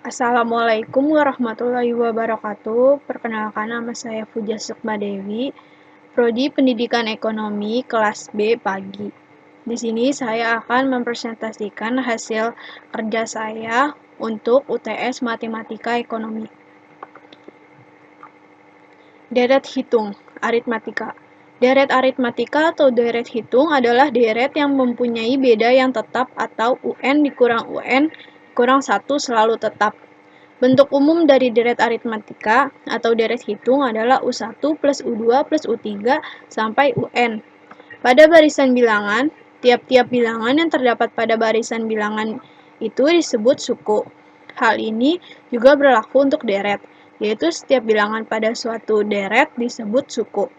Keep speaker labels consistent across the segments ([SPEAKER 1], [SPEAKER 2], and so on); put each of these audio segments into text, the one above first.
[SPEAKER 1] Assalamualaikum warahmatullahi wabarakatuh. Perkenalkan, nama saya Puja Sukma Dewi, Prodi Pendidikan Ekonomi kelas B pagi. Di sini saya akan mempresentasikan hasil kerja saya untuk UTS Matematika Ekonomi. Deret hitung, aritmatika. Deret aritmatika atau deret hitung adalah deret yang mempunyai beda yang tetap atau UN dikurang UN kurang 1 selalu tetap. Bentuk umum dari deret aritmatika atau deret hitung adalah U1 plus U2 plus U3 sampai UN. Pada barisan bilangan, tiap-tiap bilangan yang terdapat pada barisan bilangan itu disebut suku. Hal ini juga berlaku untuk deret, yaitu setiap bilangan pada suatu deret disebut suku.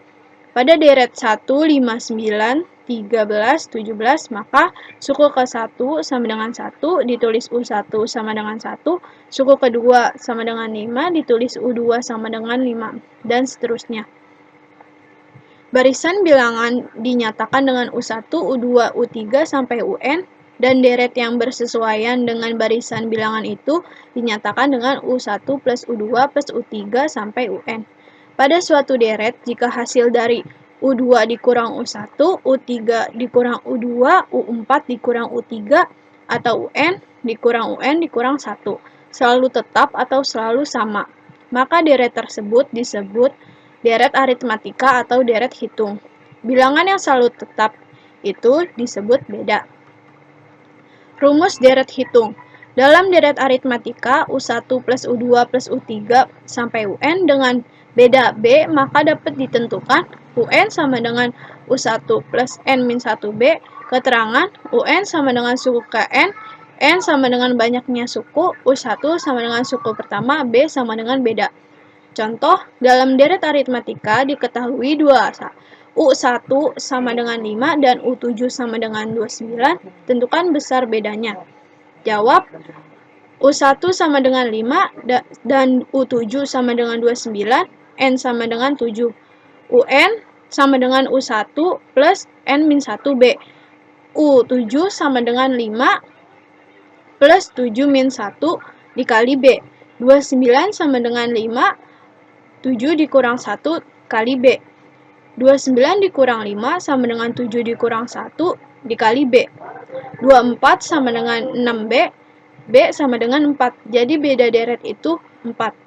[SPEAKER 1] Pada deret 1, 5, 9, 13, 17, maka suku ke-1 sama dengan 1 ditulis U1 sama dengan 1, suku kedua sama dengan 5 ditulis U2 sama dengan 5, dan seterusnya. Barisan bilangan dinyatakan dengan U1, U2, U3 sampai UN, dan deret yang bersesuaian dengan barisan bilangan itu dinyatakan dengan U1 plus U2 plus U3 sampai UN. Pada suatu deret, jika hasil dari U2 dikurang U1, U3 dikurang U2, U4 dikurang U3, atau UN dikurang 1, selalu tetap atau selalu sama, maka deret tersebut disebut deret aritmatika atau deret hitung. Bilangan yang selalu tetap itu disebut beda. Rumus deret hitung. Dalam deret aritmatika, U1 plus U2 plus U3 sampai UN dengan beda B, maka dapat ditentukan UN sama dengan U1 plus N-1B, keterangan UN sama dengan suku ke N sama dengan banyaknya suku, U1 sama dengan suku pertama, B sama dengan beda. Contoh, dalam deret aritmatika diketahui dua U1 sama dengan 5 dan U7 sama dengan 29, tentukan besar bedanya. Jawab, U1 sama dengan 5 dan U7 sama dengan 29, N sama dengan 7. UN sama dengan U1 plus N-1B. U7 sama dengan 5 plus 7 min 1 dikali B. 29 sama dengan 5, 7 dikurang 1 kali B. 29 dikurang 5 sama dengan 7 dikurang 1 dikali B. 24 sama dengan 6B, B sama dengan 4. Jadi beda deret itu 4.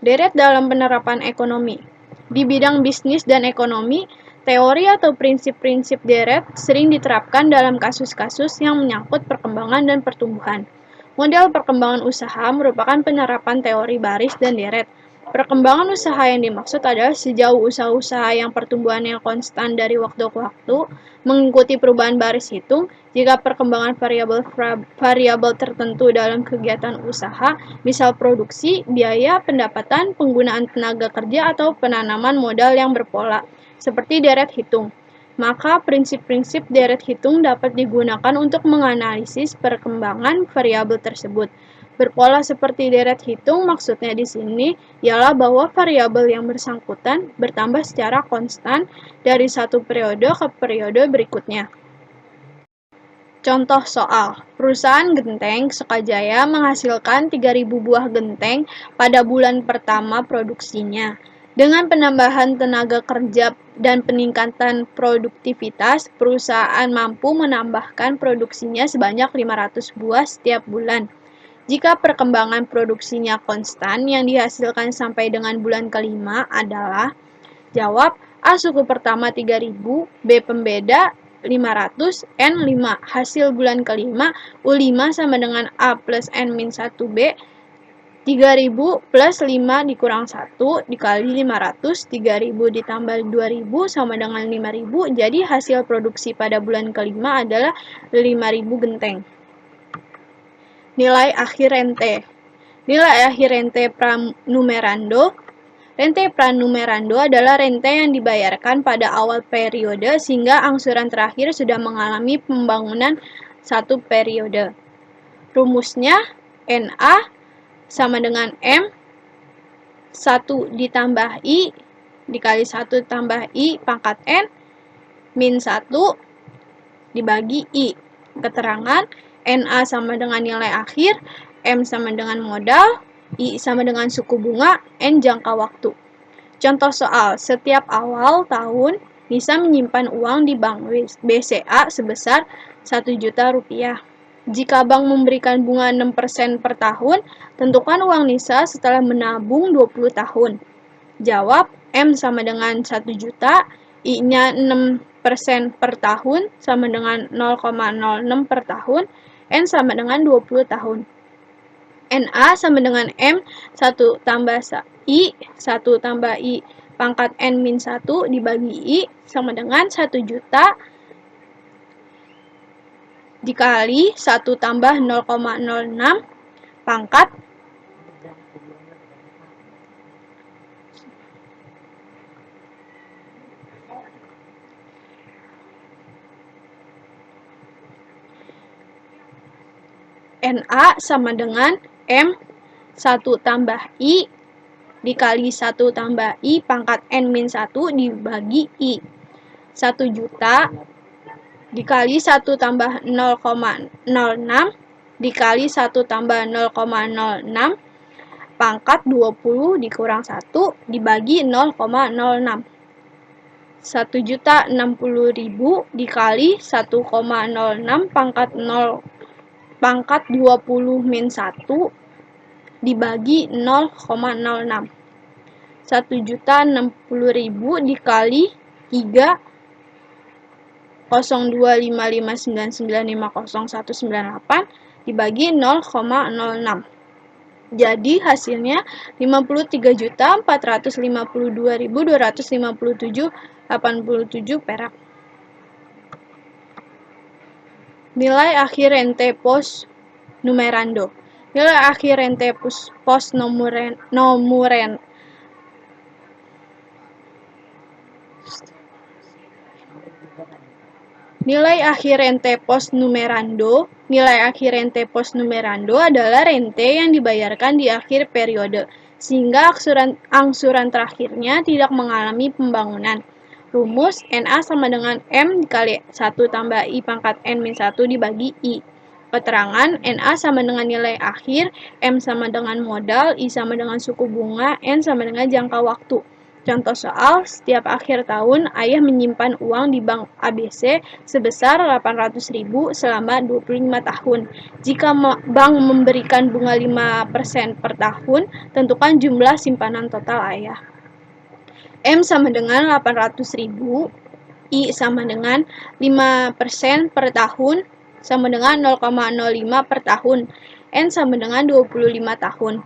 [SPEAKER 1] Deret dalam penerapan ekonomi. Di bidang bisnis dan ekonomi, teori atau prinsip-prinsip deret sering diterapkan dalam kasus-kasus yang menyangkut perkembangan dan pertumbuhan. Model perkembangan usaha merupakan penerapan teori baris dan deret. Perkembangan usaha yang dimaksud adalah sejauh usaha-usaha yang pertumbuhannya konstan dari waktu ke waktu, mengikuti perubahan baris hitung. Jika perkembangan variabel tertentu dalam kegiatan usaha, misal produksi, biaya, pendapatan, penggunaan tenaga kerja, atau penanaman modal yang berpola, seperti deret hitung, maka prinsip-prinsip deret hitung dapat digunakan untuk menganalisis perkembangan variabel tersebut. Berpola seperti deret hitung maksudnya di sini ialah bahwa variabel yang bersangkutan bertambah secara konstan dari satu periode ke periode berikutnya. Contoh soal, perusahaan genteng Sukajaya menghasilkan 3.000 buah genteng pada bulan pertama produksinya. Dengan penambahan tenaga kerja dan peningkatan produktivitas, perusahaan mampu menambahkan produksinya sebanyak 500 buah setiap bulan. Jika perkembangan produksinya konstan, yang dihasilkan sampai dengan bulan kelima adalah, jawab, A suku pertama 3.000, B pembeda 500, N 5. Hasil bulan kelima, U5 sama dengan A plus N-1B, 3.000 plus 5 dikurang 1 dikali 500, 3.000 ditambah 2.000 sama dengan 5.000, jadi hasil produksi pada bulan kelima adalah 5.000 genteng. Nilai akhir rente. Nilai akhir rente pranumerando. Rente pranumerando adalah rente yang dibayarkan pada awal periode sehingga angsuran terakhir sudah mengalami pembangunan satu periode. Rumusnya NA sama dengan M 1 ditambah I dikali 1 tambah I pangkat N min 1 dibagi I. Keterangan NA sama dengan nilai akhir, M sama dengan modal, I sama dengan suku bunga, N jangka waktu. Contoh soal, setiap awal tahun Nisa menyimpan uang di bank BCA sebesar 1 juta rupiah. Jika bank memberikan bunga 6% per tahun, tentukan uang Nisa setelah menabung 20 tahun. Jawab, M sama dengan 1 juta, I-nya 6% per tahun sama dengan 0,06 per tahun, N sama dengan 20 tahun. NA sama dengan M 1 tambah I 1 tambah I pangkat N min 1 dibagi I sama dengan 1 juta dikali 1 tambah 0,06 pangkat NA sama dengan M 1 tambah I dikali 1 tambah I pangkat N min 1 dibagi I. 1 juta dikali 1 tambah 0,06 dikali 1 tambah 0,06 pangkat 20 dikurang 1 dibagi 0,06. 1.060.000 dikali 1,06 pangkat 0 pangkat 20 min 1 dibagi 0,06. 1.060.000 dikali 3 025599500198 dibagi 0,06. Jadi hasilnya 53.452.257,87 perak. Nilai akhir rente pos numerando. Nilai akhir rente pos numerando. Nilai akhir rente pos numerando. Nilai akhir rente pos numerando adalah rente yang dibayarkan di akhir periode, sehingga angsuran terakhirnya tidak mengalami pembangunan. Rumus NA sama dengan M dikali 1 tambah I pangkat N min 1 dibagi I. Keterangan NA sama dengan nilai akhir, M sama dengan modal, I sama dengan suku bunga, N sama dengan jangka waktu. Contoh soal, setiap akhir tahun ayah menyimpan uang di bank ABC sebesar 800.000 selama 25 tahun. Jika bank memberikan bunga 5% per tahun, tentukan jumlah simpanan total ayah. M sama dengan 800.000, I sama dengan 5% per tahun sama dengan 0,05 per tahun, N sama dengan 25 tahun.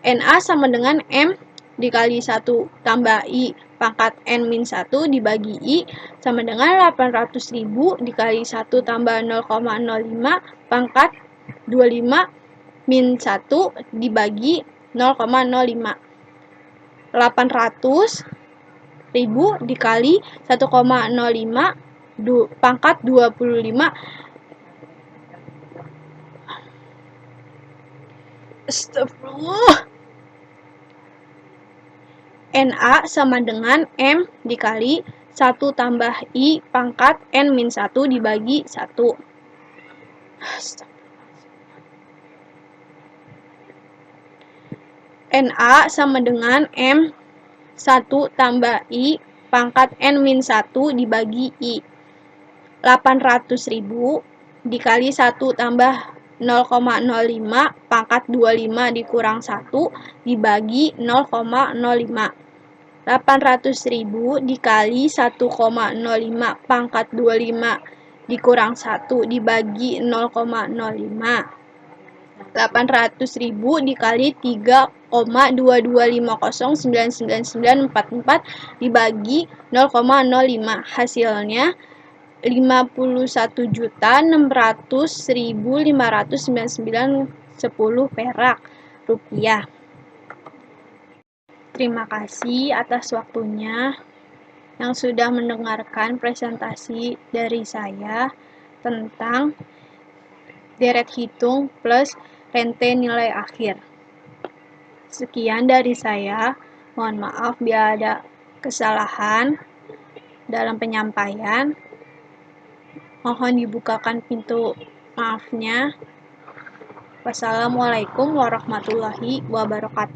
[SPEAKER 1] NA sama dengan M dikali 1 tambah I pangkat N min 1 dibagi I sama dengan 800.000 dikali 1 tambah 0,05 pangkat 25 min 1 dibagi 0,05. 800.000 dikali 1,05 pangkat 25. Astagfirullah. NA sama dengan M dikali 1 tambah I pangkat N min 1 dibagi 1. NA sama dengan M 1 tambah I pangkat N min 1 dibagi I. 800.000 dikali 1 tambah 0,05 pangkat 25 dikurang 1 dibagi 0,05. 800.000 dikali 1,05 pangkat 25 dikurang 1 dibagi 0,05. 800.000 dikali 3,225099944 dibagi 0,05. Hasilnya 51.600.599,10 perak rupiah. Terima kasih atas waktunya yang sudah mendengarkan presentasi dari saya tentang deret hitung plus rente nilai akhir. Sekian dari saya. Mohon maaf bila ada kesalahan dalam penyampaian. Mohon dibukakan pintu maafnya. Wassalamualaikum warahmatullahi wabarakatuh.